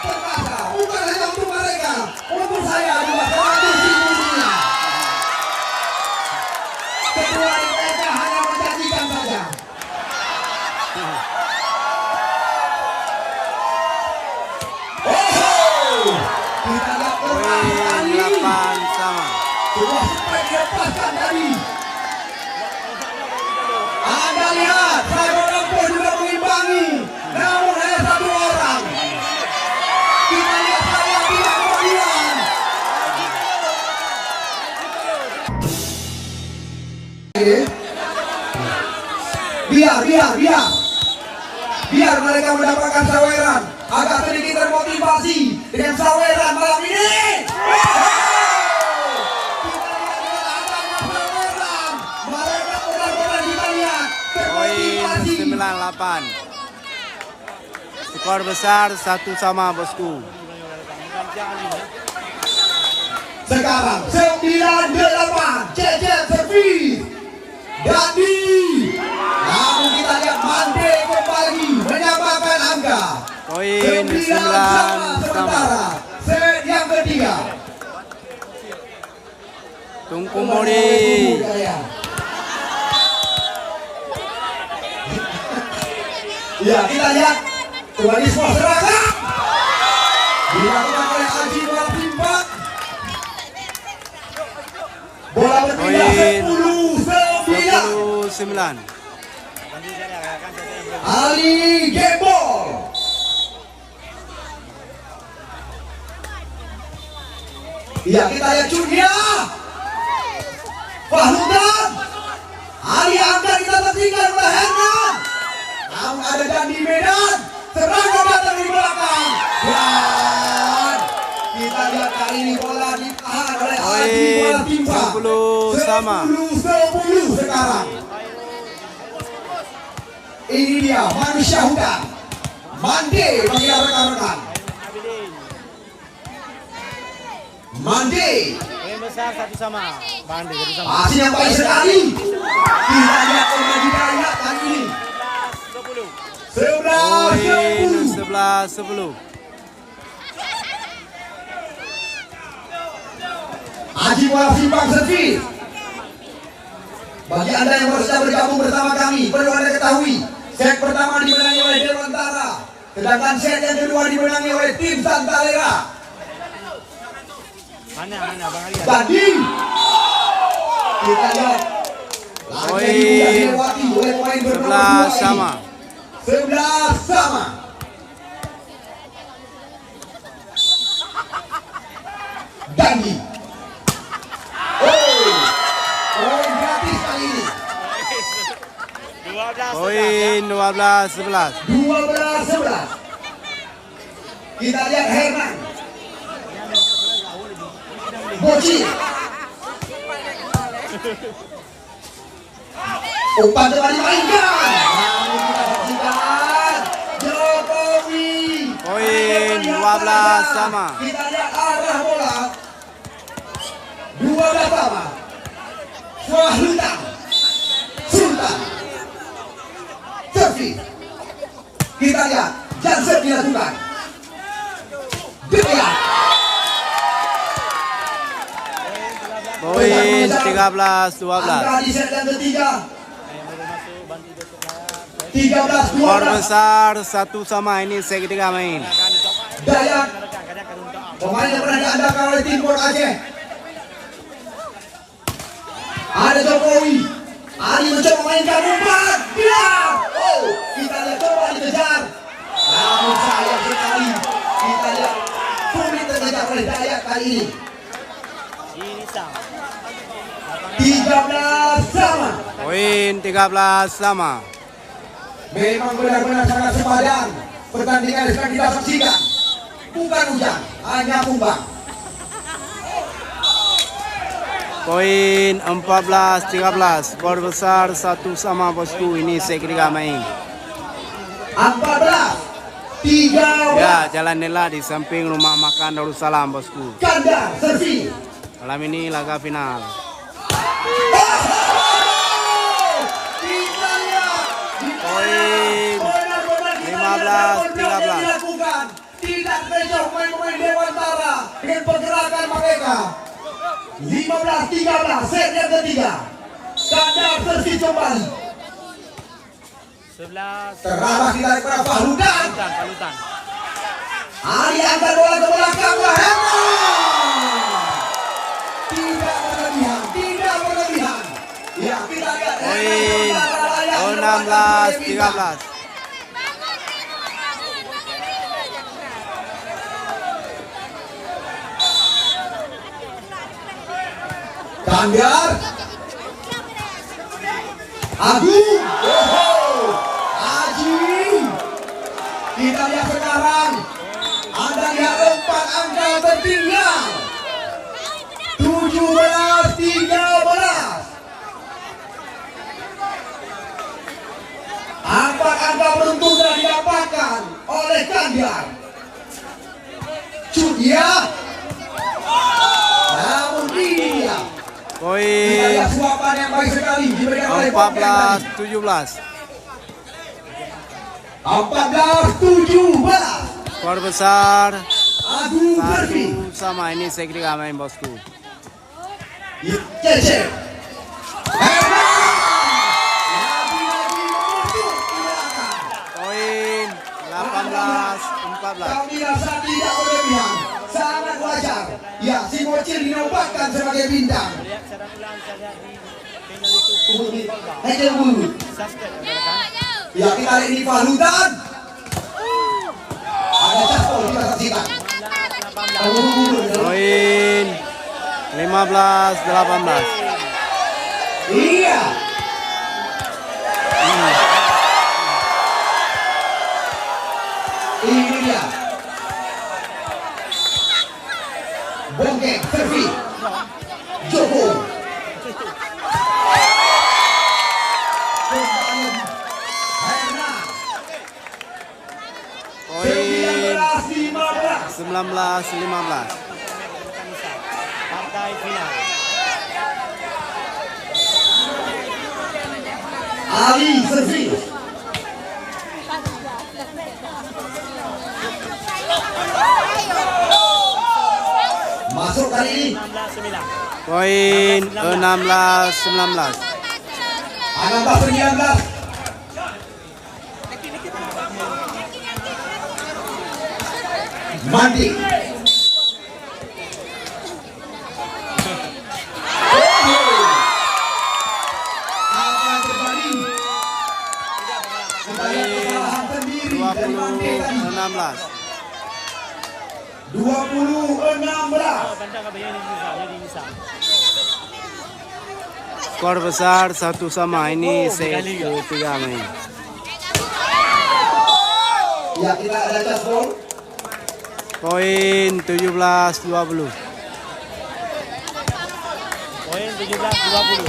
perkasa. Bukan hanya untuk mereka, untuk saya juga 100.000 rupiah. Ketua MPK hanya menjanjikan saja. Oh, kita lihat Poin kembali. 8 sama. Sebuah spek dilepaskan tadi. Anda lihat, Saiful Ampo juga mengimbangi. Namun hanya satu orang. Kita lihat saya tidak kemudian. Biar mereka mendapatkan saweran. Agak sedikit termotivasi dengan saweran malam ini. Mereka benar-benar kita lihat Poin termotivasi. 9-8. Skor besar 1 sama bosku. Sekarang 9-8 Cece servis Dandi. Namun kita lihat Mande kembali menyamakan angka. Poin 9 sama. sementara. Set yang ketiga. Tungku Mori. 5 Ya, kita lihat kembali semua serangan dilakukan oleh Haji Martimpa. Bola berpindah 10-9. 10-9. Ali Gembol. Ya, kita lihat Junia. Fahludan. Ali angkat, kita tertinggal oleh Hernan. Namun ada Dandi Medan. Serangan datang di belakang. Dan kita lihat kali ini bola ditahan oleh Haji Martimpa. 10 sama. 10 sekarang. Ini dia manusia hutan. Mande bagi rekan-rekan. Mande. Poin besar 1 sama. Bande 1 sama. Masih yang baik sekali. Kita lihat kembali banyak kali ini. 11-10. 11-10. Haji Martimpa servis. Bagi Anda yang baru saja bergabung bersama kami, perlu Anda ketahui, set pertama dimenangi oleh Dewantara, sedangkan set yang kedua dimenangi oleh tim Santalera. Mana Bang Ali? Tadi kita lihat Poin dilewati oleh pemain bernomor 11 2 sama. ini. 11 sama. Dandi. Poin gratis kali ini. 12. Poin 12-11. 12-11. Kita lihat Herman. Boci. Umpan telah dimainkan. Namun kita saksikan Jokowi. Poin 12 sama. Kita lihat arah bola. 12 sama. Fahludan. Sultan. Servis. Kita lihat Jansen dilakukan. Dilihat. Poin 13-12. Angka di set yang ketiga. 13-12. Skor besar 1 sama, ini set ketiga main. Dayak. Pemain yang pernah diandalkan oleh tim Port Aceh. Ada Jokowi. Ali mencoba mainkan umpan. Biar. Kita lihat coba dikejar. Namun sayang sekali. Kita lihat sulit terkejar oleh Dayak kali ini. Ini sama. 13 sama. Poin 13 sama. Memang benar-benar sangat sepadan. Pertandingan yang sedang kita saksikan. Bukan hujan, hanya kumbang. Poin 14-13. Skor besar 1 sama bosku, ini set ketiga main. 14-13. Ya, Jalan Nela di samping rumah makan Darussalam bosku. Kandar servis. Malam ini laga final. Kita lihat di Poin 15-13. dilakukan. Tidak kecoh pemain-pemain Dewantara dengan pergerakan mereka. 15-13 set yang ketiga. Kandar servis kembali. 11. Terarah kita kepada Fahludan. Palutan. Ali angkat bola ke belakang. Tidak berlebihan, tidak berlebihan. Ya, kita lihat. Poin 16-13. Kandar. Agung. Aji. Kita lihat sekarang. Anda lihat 4 angka tertinggal. 17-13. 4 angka beruntun telah didapatkan oleh Kandar. Junia. Namun ini dia. Kita Poin lihat suapan yang baik sekali diberikan oleh Bobby. 14-17. 14-17. Skor besar Agung Ferdi. 1 sama, ini set ketiga main bosku. Cece. Herman. Lagi-lagi menutup di belakang. Poin 14. Kami rasa tidak berlebihan, sangat wajar. Ya, si bocil dinobatkan sebagai bintang. Lihat secara ulang saja di final itu fallback. Hejel dulu. Suspend rekan. Ya, kita lihat ini Fahlutan. Ada caspol kita saksikan. 18. Poin 15-18. Iya. Ini dia. Bongkeng, servi. Joko. Poin 19-15. 19-15. Partai final. Ali servi. Masuk kali ini. 16-9. Poin 16-19. 16-19. Mandi. Apa yang terjadi? Kita lihat kesalahan sendiri dari Mandi tadi. 20-16. 20-16. Bantang apa yang ini bisa. Skor besar 1 sama. Ini set ketiga main. Ya, kita ada caspol. Poin 17-20. Poin 17-20.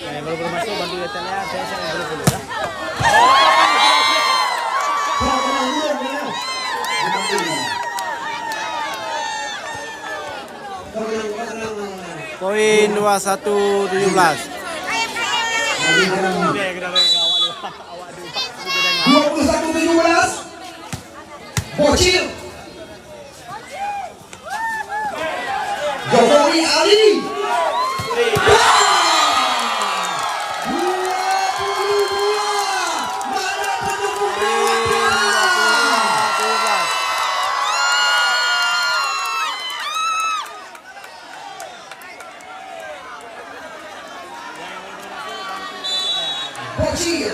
Yang baru masuk bantu detailnya saya dulu ya. Poin 21-17. 21-17. Bocil. Jokowi Ali. 22. Mana pendukung Dewa? Bocil.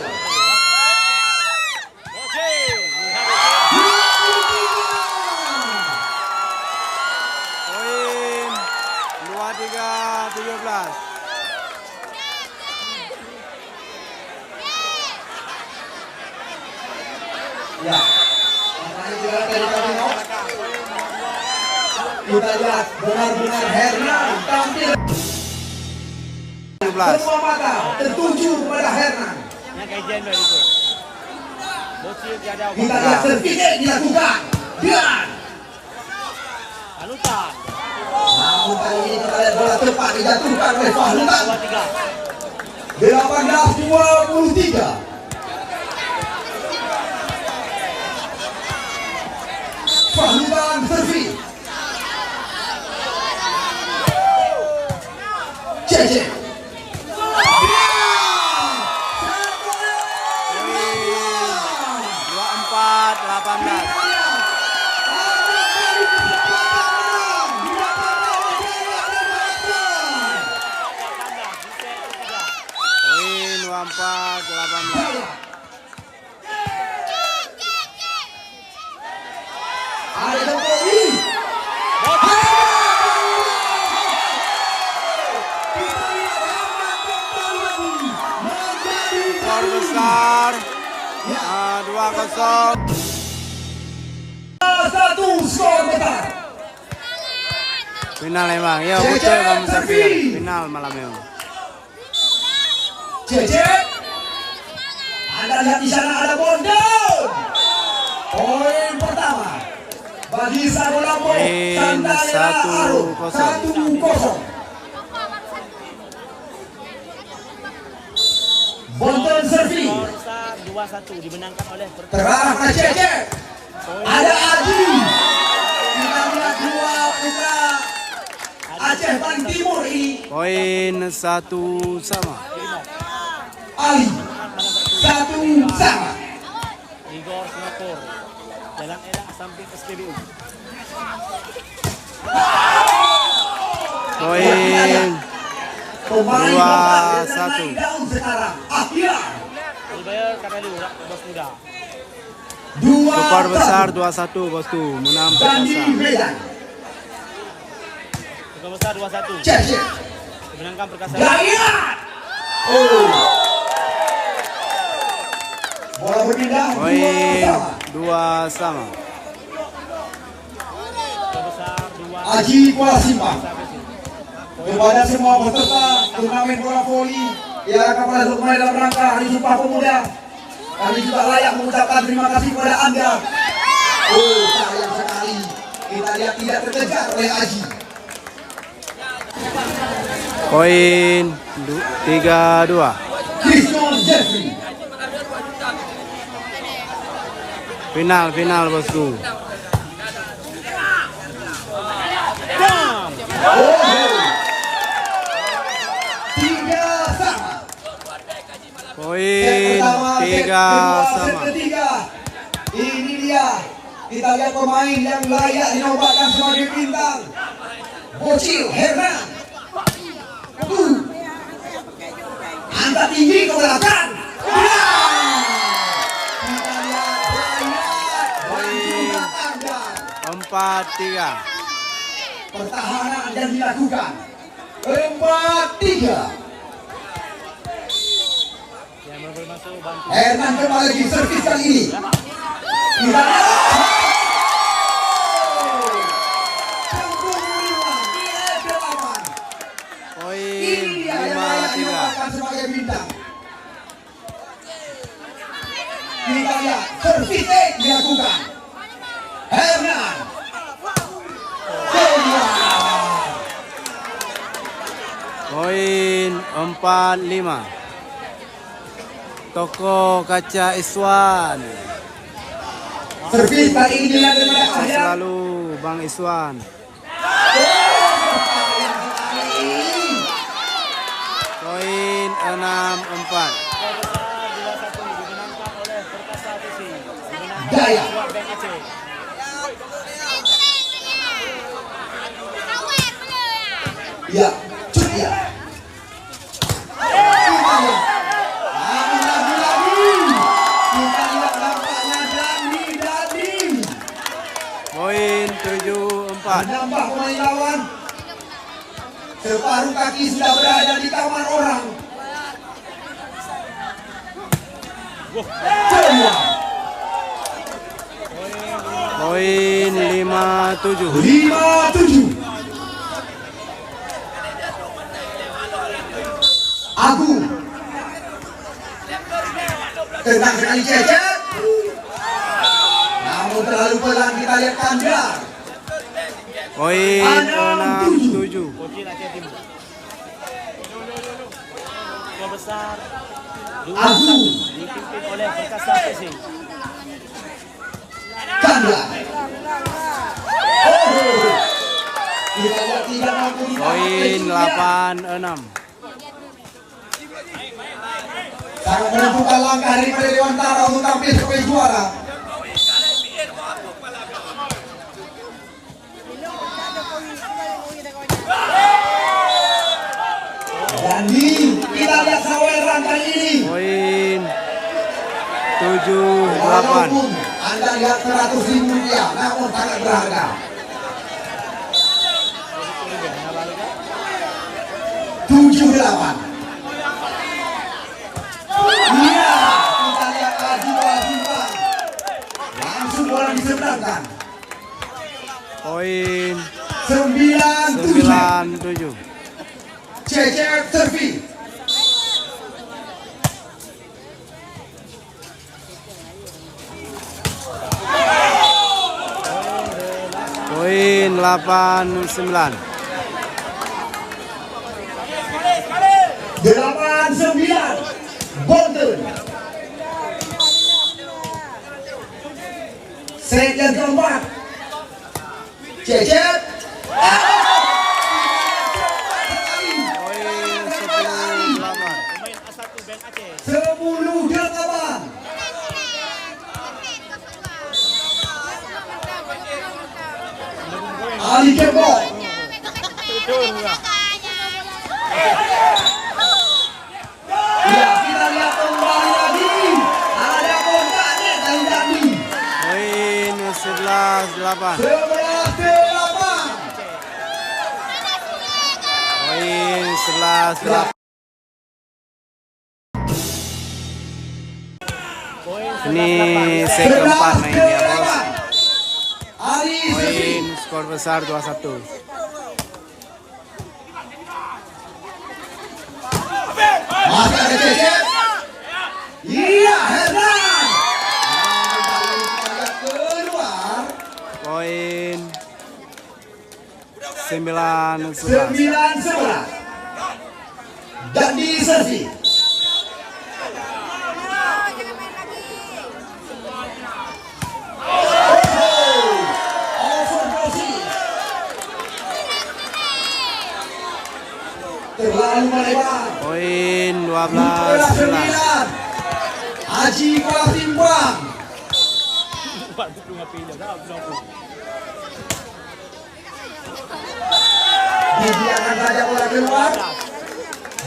23-17. Ya. Makanya juga dari kami mau. Kita lihat benar-benar Hernan tampil. 17. Semua mata tertuju kepada Hernan. Yang kajian baru itu. Bocil tiada Kita lihat terpilih dilakukan. Dan Anutan. namun kali ini kita lihat bola tepat dijatuhkan oleh Fahlutan. 23. 18-23. Fahlutan servi. Cece. 24-18. Poin 24-18. Ada Jokowi. Skor besar 2-0. Satu skor besar. Final emang. Ya betul kamu sampai final malam ini. Cece. Anda lihat di sana ada Bondol. Poin pertama bagi Sago Lampung. Poin Sandalia Arum 1-0. Bonton servi. Skor 2-1 dimenangkan oleh Terarah pada Cece. Ada Aji. Kita lihat dua putra Aceh paling timur ini. Poin 1 sama. Ali. 1 sama. 4. Jalan Elang samping SPBU. Poin Pemain 2-1. naik daun sekarang. Akhir. Dibayar Kadalu, bos muda. Skor besar 2-1 bosku. Menang Dandi perkasa. Medan. Skor besar 2-1. Cecep. Menangkan perkasa. Dayat. Oh. Bola berpindah. Poin 2 sama. Skor besar 2. Aji Kuala Simpang. Kepada semua peserta turnamen bola voli yang akan masuk kembali dalam rangka Hari Sumpah Pemuda, kami juga layak mengucapkan terima kasih kepada Anda. Oh, sayang sekali kita lihat tidak terkejar oleh Aji. Poin 3-2. Christian Jeffrey. Final bosku. Oh, 3 sama. Poin 3 sama. Ketiga, ini dia. Kita lihat pemain yang layak dinobatkan sebagai bintang. Bocil Hernan. Angkat tinggi ke belakang. Kita lihat banyak Anda. 4-3. Pertahanan yang dilakukan. 4-3. Yang bermasuk bantu. Hernan kembali lagi servis kali ini. Kita Poin ini dia yang layak 5-3. dinobatkan sebagai bintang. Kita lihat servis dilakukan. Hernan. Poin 4-5. Toko Kaca Iswan. Servis kali ini dilakukan oleh Ahyan. Selalu Bang Iswan. Poin 6-4. Skor besar 2-1 dimenangkan oleh Perkasa FC. Dimenangkan Jaya. Skuad Bank Aceh. Ya, cut ya. Namun lagi-lagi kita lihat nampaknya Dandi Poin 7-4. menambah pemain lawan. Separuh kaki sudah berada di kamar orang. Semua Poin 5-7. 5-7. Agung. Tendang sekali Cecep. Namun terlalu pelan kita lihat Kandar. Poin 6-7. Bocil Aceh Timur. Skor besar Agung. 2-1 dipimpin oleh Perkasa FC. Kandar. Oh. Kita lihat tidak mampu Poin 8-6. sangat menentukan langkah daripada Dewantara untuk tampil sebagai juara. Dandi, kita lihat saweran kali ini. Poin 7-8. Walaupun Anda lihat 100.000 rupiah, namun sangat berharga. 7-8. Iya, kita lihat Aji Wajibang. Langsung bola diseberangkan. Poin 9-7. 9-7. Cecep servis. Poin 8-9. 8-9. Bonten. Set yang keempat. Cecep. Poin 10-8. Pemain A1 Bank Aceh. 10-8. kembali ke ball. Ya, kita lihat kembali lagi. Ada kontaknya dari Dandi. Poin 11-8. 11-8. Poin 11-8. Ini set keempat mainnya bos. Poin skor besar 2-1. Masih ada cecep. Iya, Hernan. Keluar. Poin 9-11. 9-11. Dan di servis. Terlalu melebar. Poin 12-9. Haji bola timbang. Dibiarkan saja bola keluar.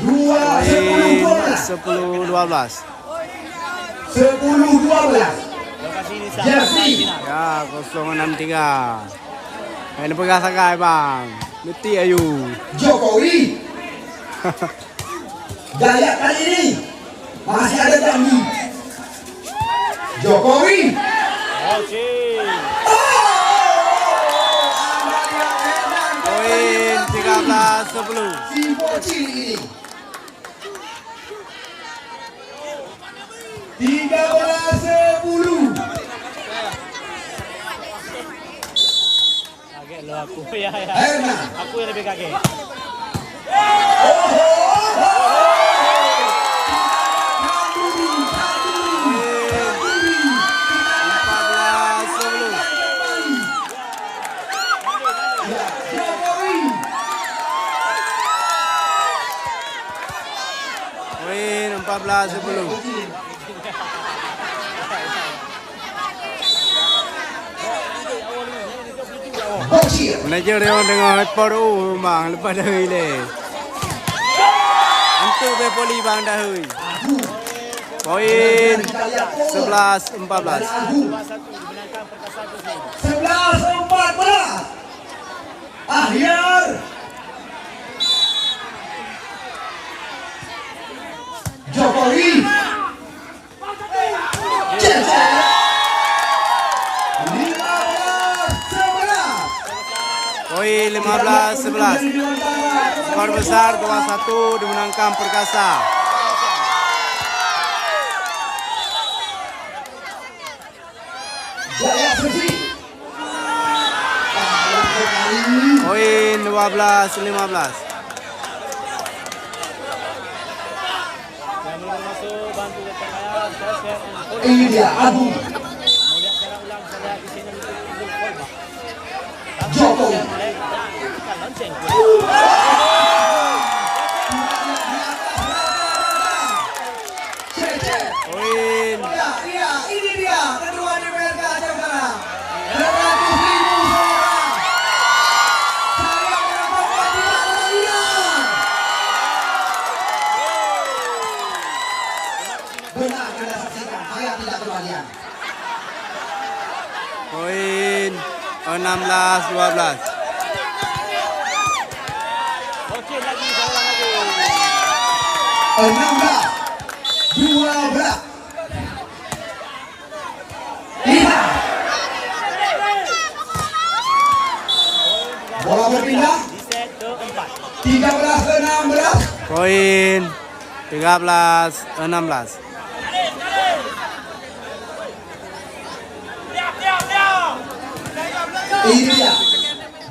10-12. 10-12. Jersey. Ya, 063. Main pegang sakai bang. Mesti ayu. Jokowi. Gaya kali ini masih ada Dandi. Jokowi. Poin 13-10. Si bocil ini 13-10. Kaget lo aku ya. Hernan. Aku yang lebih kaget. 14-10. Poin 14-10. Bocil. Manager dia orang tengah paru bang lepas dah le. Untuk bepoli bang dah hui. Poin 11-14. 11-14. Akhir. Jokowi. Cecep. 15-11. Poin 15-11. Skor besar 2-1 dimenangkan Perkasa. Jaya Susi. Poin 12-15. Yang belum masuk bantu ke tengah. Ini dia Abu Mau lihat cara ulang saya lihat di sini untuk Kolba. Jokowi. Kan lonceng. Cecep. Poin Iya, ini dia kedua di PRK sekarang. 200.000 suara. Saya mendapat pelajaran. Benar Anda saksikan, saya tidak kebagian. poin 16-12. Okey lagi saya ulang lagi. 16-12. Lihat. Bola berpindah. Di set keempat. 13-16. Poin 13-16. Ini dia.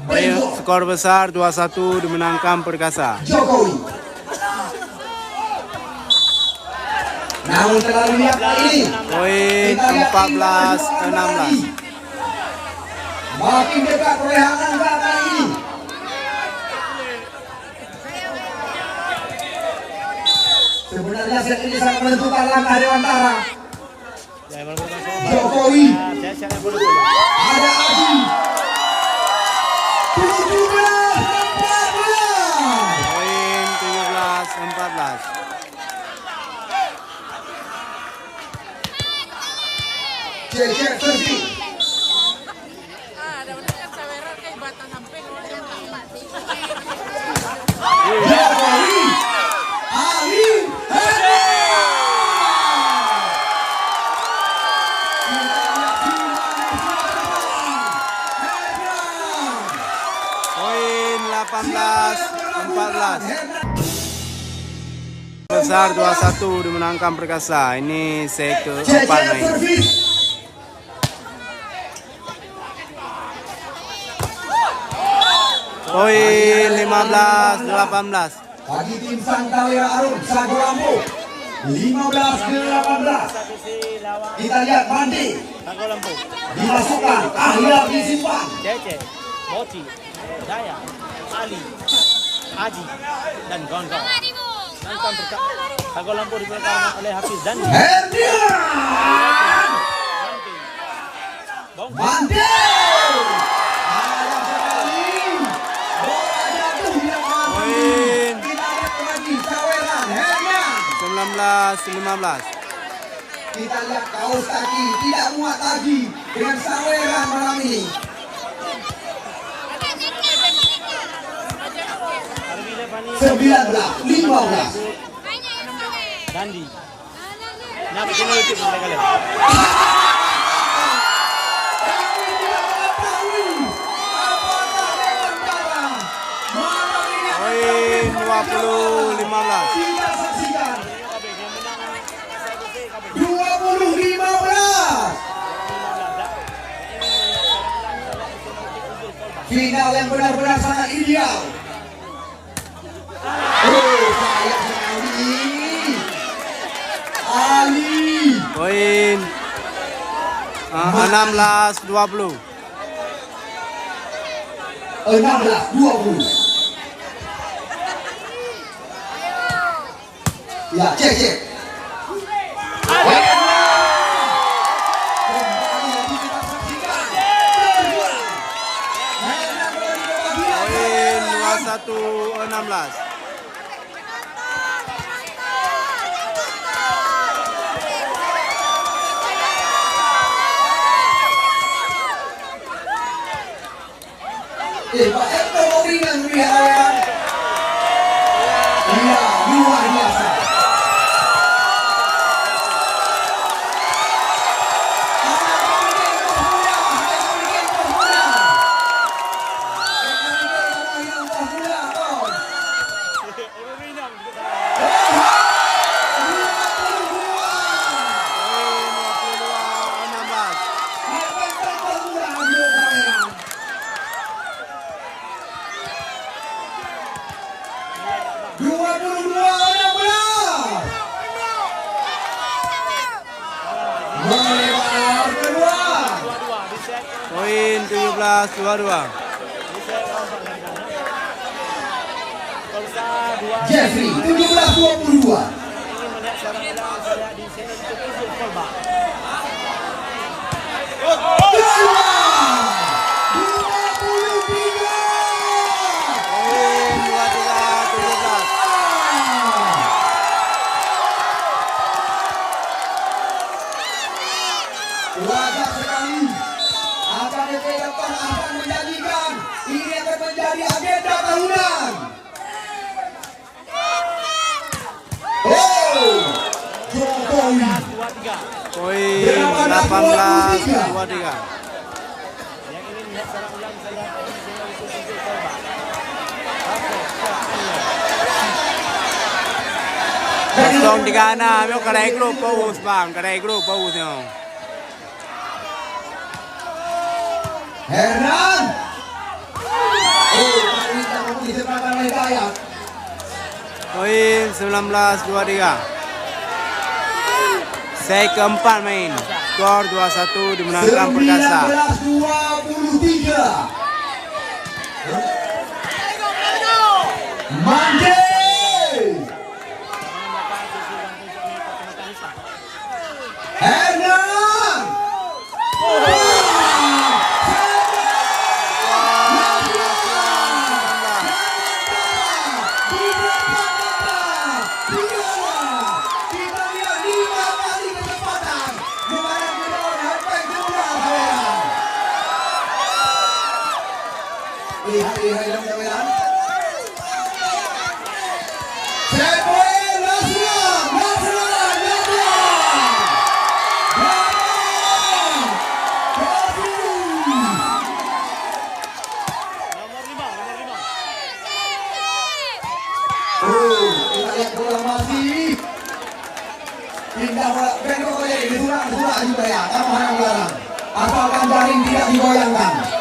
Poin Bengkok. skor besar 2-1 dimenangkan Perkasa. Jokowi. Namun terlalu lihat kali ini. Poin 14-16. Makin dekat perolehan angka kali ini. Sebenarnya set ini sangat menentukan langkah Dewantara. Yang belum masuk. Jokowi. Saya yang belum. Ada Aji. Terus Cecep servis. Jokowi Ali Poin 18-14. Besar 2-1 dimenangkan Perkasa. Ini set keempat Cecep main. servis. Poin 15-18. Bagi tim Sangkawira Arum Sago Lampu 15-18. Satu si lawan Kita lihat Mandi Sago Lampu. dimasukkan, akhirnya disimpan. Cece, Boti, Daya, Ali, Haji, dan kawan-kawan. Nonton Sago Lampu dipegang oleh Hafiz dan Herdian Bongkar. Mandi. Sayang sekali. Bola jatuh di lapangan. Poin Kita lihat lagi Saweran Herdian. 19-15. Kita lihat kaos kaki tidak muat lagi dengan Saweran malam ini. Arbila Fani 19-15. Dandi. Nak bikin itu kali. Kami tidak mengetahui apakah Dewan Tara malam ini akan Poin tampil seperti 20-15. apa. Kita saksikan 20-15. Final yang benar-benar sangat ideal. Oh, sayang sekali. Ali. Poin 16-20. 16-20. Ya, cek. Kembali lagi kita saksikan. Berjuang. Hanya berani kebahagiaan. Poin 21-16. Pak Eko Moringan Wihayan. Iya, luar biasa. Poin 17-22. Jeffrey 17-22. Ingin melihat seorang ulang saya di sini untuk usul Kolba. Poin 23-17. Wajah sekali. AKDP depan akan menjanjikan ini akan menjadi agenda tahunan. Oh, Jokowi. 23. Poin 18-23. Yang ingin melihat seorang ulang saya di sini untuk usul Kolba. Kosong 36. Yung kadai grup paus bang. Kadai grup paus nyo. Hernan. Oh, kali ini disebabkan oleh Dayak. Poin 19-23. Set keempat main. Skor 2-1 dimenangkan Perkasa. 19-23. Mande. Hernan. Kita lihat 5 kali kesempatan. Menghadapi lawan Harbin Lihat dalam kamera. Set point Nasrullah. Nomor 5. Kita lihat bola masih. Pindah bola. Beno kok jadi disurang juga ya. Kamu hanya melarang. Asalkan jaring tidak digoyangkan.